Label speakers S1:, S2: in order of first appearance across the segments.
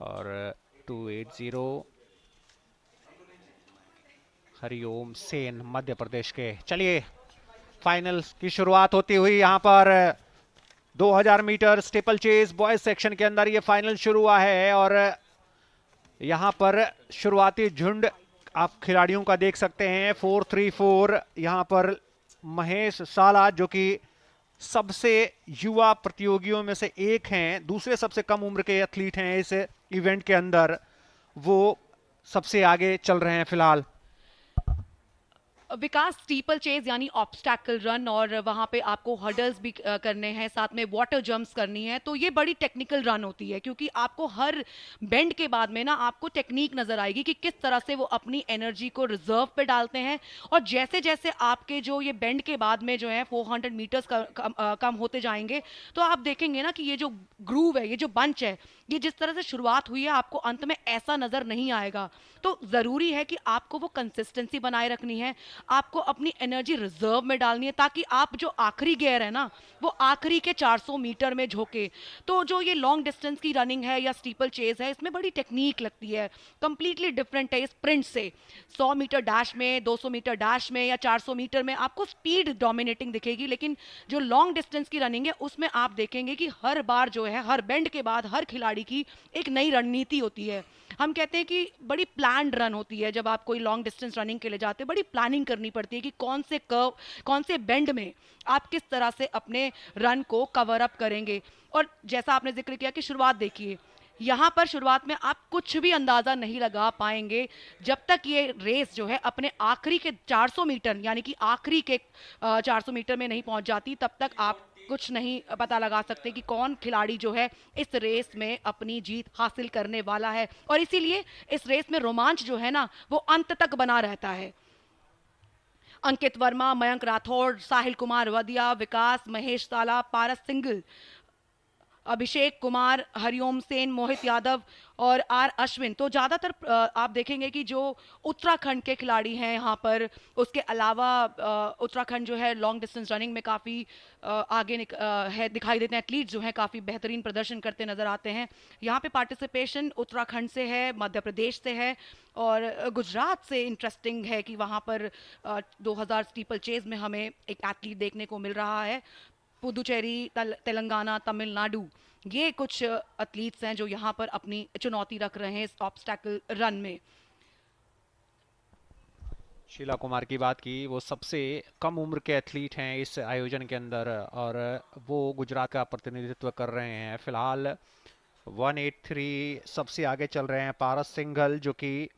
S1: और 280 हरिओम सेन मध्य प्रदेश के। चलिए फाइनल की शुरुआत होती हुई यहाँ पर 2000 metre steeplechase boys section के अंदर ये फाइनल शुरू हुआ है। और यहाँ पर शुरुआती झुंड आप खिलाड़ियों का देख सकते हैं। 434 यहाँ पर महेश साला जो कि सबसे युवा प्रतियोगियों में से एक हैं, दूसरे सबसे कम उम्र के एथलीट हैं इस इवेंट के अंदर, वो सबसे आगे चल रहे हैं फिलहाल।
S2: विकास, स्टीपल चेज यानी ऑब्स्टैकल रन, और वहां पे आपको हर्डल्स भी करने हैं, साथ में वाटर जंप्स करनी है। तो ये बड़ी टेक्निकल रन होती है, क्योंकि आपको हर बेंड के बाद में ना आपको टेक्निक नजर आएगी कि किस तरह से वो अपनी एनर्जी को रिजर्व पे डालते हैं। और जैसे जैसे आपके जो ये बेंड के बाद में जो है 400 मीटर्स कम होते जाएंगे, तो आप देखेंगे ना कि ये जो ग्रूव है, ये जो बंच है, ये जिस तरह से शुरुआत हुई है, आपको अंत में ऐसा नजर नहीं आएगा। तो जरूरी है कि आपको वो कंसिस्टेंसी बनाए रखनी है, आपको अपनी एनर्जी रिजर्व में डालनी है, ताकि आप जो आखिरी गियर है ना, वो आखिरी के 400 मीटर में झोंके। तो जो ये लॉन्ग डिस्टेंस की रनिंग है या स्टीपल चेज है, इसमें बड़ी टेक्निक लगती है, कंप्लीटली डिफरेंट है स्प्रिंट से। 100 मीटर डैश में, 200 मीटर डैश में या 400 मीटर में आपको स्पीड डोमिनेटिंग दिखेगी, लेकिन जो लॉन्ग डिस्टेंस की रनिंग है उसमें आप देखेंगे कि हर बार जो है, हर बेंड के बाद हर खिलाड़ी की एक नई रणनीति होती है। हम कहते हैं कि बड़ी प्लान्ड रन होती है। जब आप कोई लॉन्ग डिस्टेंस रनिंग के लिए जाते हैं, बड़ी प्लानिंग करनी पड़ती है कि कौन से कर्व, कौन से बेंड में आप किस तरह से अपने रन को कवर अप करेंगे। और जैसा आपने जिक्र किया कि शुरुआत देखिए, यहां पर शुरुआत में आप कुछ भी अंदाजा नहीं लगा पाएंगे जब तक ये रेस जो है अपने आखिरी के 400 मीटर यानी कि आखिरी के 400 मीटर में नहीं पहुंच जाती, तब तक आप कुछ नहीं पता लगा सकते कि कौन खिलाड़ी जो है इस रेस में अपनी जीत हासिल करने वाला है। और इसीलिए इस रेस में रोमांच जो है ना, वो अंत तक बना रहता है। अंकित वर्मा, मयंक राठौड़, साहिल कुमार वदिया, विकास, महेश साला, पारस सिंगल, अभिषेक कुमार, हरिओम सेन, मोहित यादव और आर अश्विन, तो ज़्यादातर आप देखेंगे कि जो उत्तराखंड के खिलाड़ी हैं यहाँ पर। उसके अलावा उत्तराखंड जो है लॉन्ग डिस्टेंस रनिंग में काफ़ी आगे है, दिखाई देते हैं। एथलीट जो हैं काफ़ी बेहतरीन प्रदर्शन करते नजर आते हैं। यहाँ पे पार्टिसिपेशन उत्तराखंड से है, मध्य प्रदेश से है और गुजरात से इंटरेस्टिंग है कि वहाँ पर 2000 स्टीपल चेज में हमें एक एथलीट देखने को मिल रहा है। पुदुचेरी, तेलंगाना, तमिलनाडु, ये कुछ एथलीट्स हैं जो यहाँ पर अपनी चुनौती रख रहे हैं इस ऑब्स्टैकल रन में।
S1: शीला कुमार की बात की, वो सबसे कम उम्र के एथलीट हैं इस आयोजन के अंदर और वो गुजरात का प्रतिनिधित्व कर रहे हैं। फिलहाल 183 सबसे आगे चल रहे हैं पारस सिंघल जो कि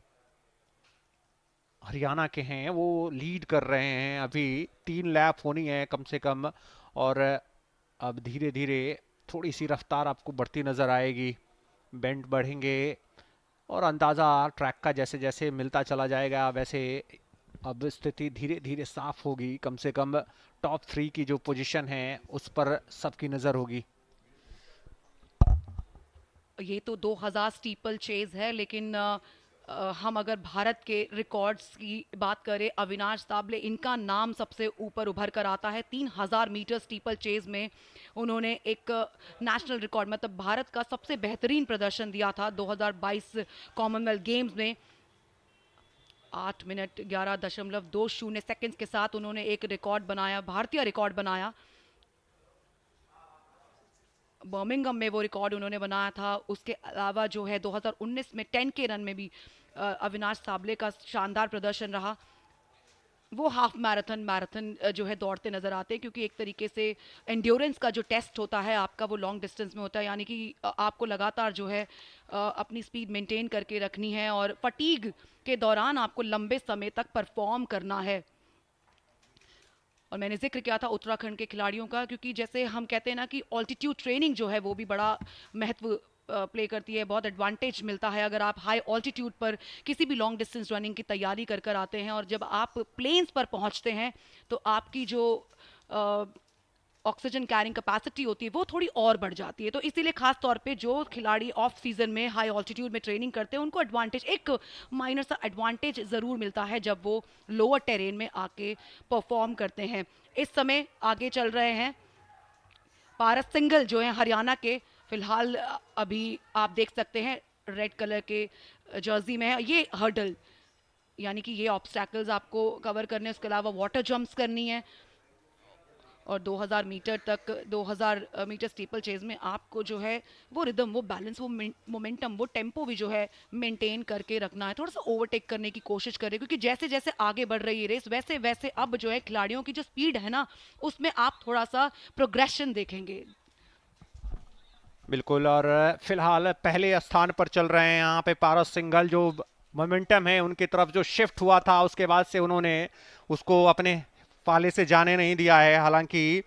S1: हरियाणा के हैं, वो लीड कर रहे हैं। अभी 3 लैप होनी है कम से कम और अब धीरे धीरे थोड़ी सी रफ्तार आपको बढ़ती नजर आएगी, बेंड बढ़ेंगे और अंदाज़ा ट्रैक का जैसे जैसे मिलता चला जाएगा वैसे अब स्थिति धीरे धीरे साफ होगी। कम से कम टॉप 3 की जो पोजीशन है उस पर सबकी नज़र होगी।
S2: ये तो 2000 स्टीपल चेज है, लेकिन हम अगर भारत के रिकॉर्ड्स की बात करें, अविनाश साबले, इनका नाम सबसे ऊपर उभर कर आता है। 3000 मीटर स्टीपल चेज में उन्होंने एक नेशनल रिकॉर्ड, मतलब भारत का सबसे बेहतरीन प्रदर्शन दिया था 2022 कॉमनवेल्थ गेम्स में। 8 मिनट 11.20 सेकंड्स के साथ उन्होंने एक रिकॉर्ड बनाया, भारतीय रिकॉर्ड बनाया। बर्मिंघम में वो रिकॉर्ड उन्होंने बनाया था। उसके अलावा जो है 2019 में 10 के रन में भी अविनाश साबले का शानदार प्रदर्शन रहा। वो हाफ मैराथन जो है दौड़ते नजर आते हैं, क्योंकि एक तरीके से एंड्योरेंस का जो टेस्ट होता है आपका, वो लॉन्ग डिस्टेंस में होता है, यानी कि आपको लगातार जो है अपनी स्पीड मेंटेन करके रखनी है और फटीग के दौरान आपको लंबे समय तक परफॉर्म करना है। और मैंने जिक्र किया था उत्तराखंड के खिलाड़ियों का, क्योंकि जैसे हम कहते हैं ना कि ऑल्टीट्यूड ट्रेनिंग जो है वो भी बड़ा महत्व प्ले करती है। बहुत एडवांटेज मिलता है अगर आप हाई ऑल्टीट्यूड पर किसी भी लॉन्ग डिस्टेंस रनिंग की तैयारी कर कर आते हैं, और जब आप प्लेन्स पर पहुंचते हैं तो आपकी जो ऑक्सीजन कैरिंग कैपेसिटी होती है वो थोड़ी और बढ़ जाती है। तो इसीलिए खास तौर पे जो खिलाड़ी ऑफ सीजन में हाई ऑल्टीट्यूड में ट्रेनिंग करते हैं, उनको एडवांटेज, एक माइनर सा एडवांटेज ज़रूर मिलता है जब वो लोअर टेरेन में आके परफॉर्म करते हैं। इस समय आगे चल रहे हैं पारस सिंघल जो है हरियाणा के। फिलहाल अभी आप देख सकते हैं रेड कलर के जर्सी में है। ये हर्डल यानी कि ये ऑब्स्टैकल्स आपको कवर करने, उसके अलावा वाटर जंप्स करनी है। और 2000 मीटर तक, 2000 मीटर स्टीपल चेज में आपको जो है वो रिदम, वो बैलेंस, वो मोमेंटम, वो टेम्पो भी जो है मेंटेन करके रखना है। थोड़ा सा ओवरटेक करने की कोशिश करें, क्योंकि जैसे जैसे आगे बढ़ रही है रेस, वैसे वैसे अब जो है खिलाड़ियों की जो स्पीड है ना, उसमें आप थोड़ा सा प्रोग्रेशन देखेंगे।
S1: बिल्कुल। और फिलहाल पहले स्थान पर चल रहे हैं यहाँ पे पारस सिंघल। जो मोमेंटम है उनकी तरफ जो शिफ्ट हुआ था, उसके बाद से उन्होंने उसको अपने पाले से जाने नहीं दिया है। हालांकि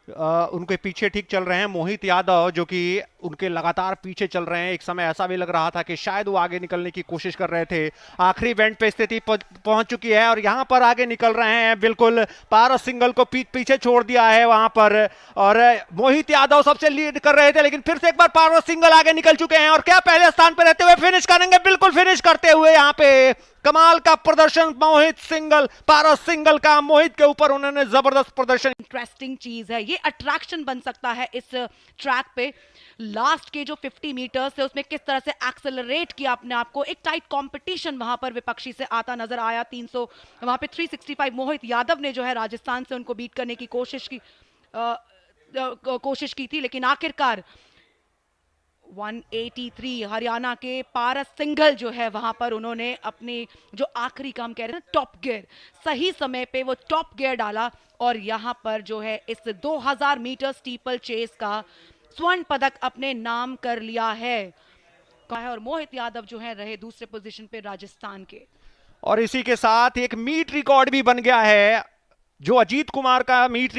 S1: उनके पीछे ठीक चल रहे हैं मोहित यादव, जो कि उनके लगातार पीछे चल रहे हैं। एक समय ऐसा भी लग रहा था कि शायद वो आगे निकलने की कोशिश कर रहे थे। आखिरी बेंड पे स्थिति पहुंच चुकी है और यहां पर आगे निकल रहे हैं। बिल्कुल पारस सिंघल को पीछे छोड़ दिया है वहां पर, और मोहित यादव सबसे लीड कर रहे थे, लेकिन फिर से एक बार पारस सिंघल आगे निकल चुके हैं और क्या पहले स्थान पर रहते हुए फिनिश करेंगे? बिल्कुल फिनिश करते हुए यहाँ पे कमाल का प्रदर्शन मोहित सिंघल, पारस सिंघल का। मोहित के ऊपर उन्होंने जबरदस्त प्रदर्शन।
S2: इंटरेस्टिंग चीज है, ये अट्रैक्शन बन सकता है इस ट्रैक पे। लास्ट के जो 50 मीटर्स है उसमें किस तरह से एक्सेलरेट किया अपने आप को। एक टाइट कंपटीशन वहां पर विपक्षी से आता नजर आया। 300 वहां पे 365 मोहित यादव ने जो है राजस्थान से उनको बीट करने की कोशिश की थी, लेकिन आखिरकार 183 हरियाणा के पारस सिंघल जो है वहां पर उन्होंने अपनी जो आखिरी काम कह रहे हैं टॉप गियर, सही समय पे वो टॉप गियर डाला और यहां पर जो है इस 2000 मीटर स्टीपल चेस का स्वर्ण पदक अपने नाम कर लिया है। और मोहित यादव जो है रहे दूसरे पोजीशन पे राजस्थान के।
S1: और इसी के साथ एक मीट रिकॉर्ड भी बन गया है, जो अजीत कुमार का मीट